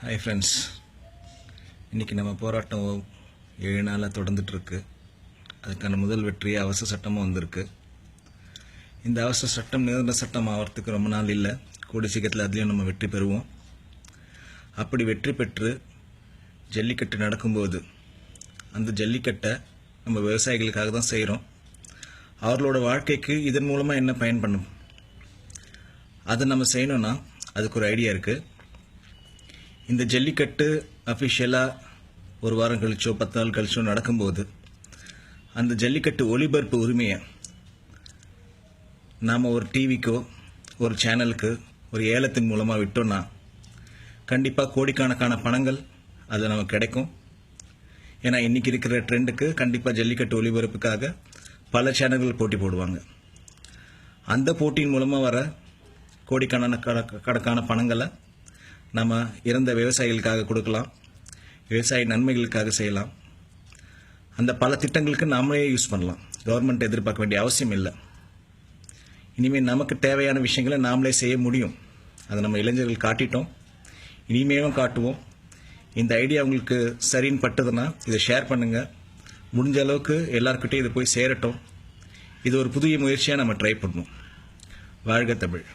Hi friends, இன்றைக்கி நம்ம போராட்டம் 7 நாளாக தொடர்ந்துட்டுருக்கு. அதுக்கான முதல் வெற்றி அவசர சட்டமும் வந்திருக்கு. இந்த அவசர சட்டம் நிரந்தர சட்டம் ஆகிறதுக்கு ரொம்ப நாள் இல்லை. கூடிய சீக்கிரத்தில் அதுலேயும் நம்ம வெற்றி பெறுவோம். அப்படி வெற்றி பெற்று ஜல்லிக்கட்டு நடக்கும்போது அந்த ஜல்லிக்கட்டை நம்ம விவசாயிகளுக்காக தான் செய்கிறோம். அவர்களோட வாழ்க்கைக்கு இதன் மூலமாக என்ன பயன் பண்ணும், அதை நம்ம செய்யணும்னா அதுக்கு ஒரு ஐடியா இருக்குது. இந்த ஜல்லிக்கட்டு அஃபிஷியலாக ஒரு வாரம் கழிச்சோ 10 நாள் கழிச்சோ நடக்கும்போது அந்த ஜல்லிக்கட்டு ஒளிபரப்பு உரிமையை நாம் ஒரு டிவிக்கோ ஒரு சேனலுக்கு ஒரு ஏலத்தின் மூலமாக விட்டோம்னா கண்டிப்பாக கோடிக்கணக்கான பணங்கள் அது நமக்கு கிடைக்கும். ஏன்னா இன்றைக்கி இருக்கிற ட்ரெண்டுக்கு கண்டிப்பாக ஜல்லிக்கட்டு ஒளிபரப்புக்காக பல சேனல்கள் போட்டி போடுவாங்க. அந்த போட்டியின் மூலமாக வர கோடிக்கணக்கான பணங்களை நம்ம இறந்த விவசாயிகளுக்காக கொடுக்கலாம், விவசாய நன்மைகளுக்காக செய்யலாம். அந்த பல திட்டங்களுக்கு நாமளே யூஸ் பண்ணலாம். கவர்மெண்ட் எதிர்பார்க்க வேண்டிய அவசியம் இல்லை. இனிமேல் நமக்கு தேவையான விஷயங்களை நாமளே செய்ய முடியும். அதை நம்ம இளைஞர்கள் காட்டிட்டோம், இனிமேலும் காட்டுவோம். இந்த ஐடியா உங்களுக்கு சரின்னு பட்டதுன்னா இதை ஷேர் பண்ணுங்கள். முடிஞ்ச அளவுக்கு எல்லாருக்கிட்டையும் இது போய் சேரட்டும். இது ஒரு புதிய முயற்சியாக நம்ம ட்ரை பண்ணுவோம். வாழ்க தமிழ்.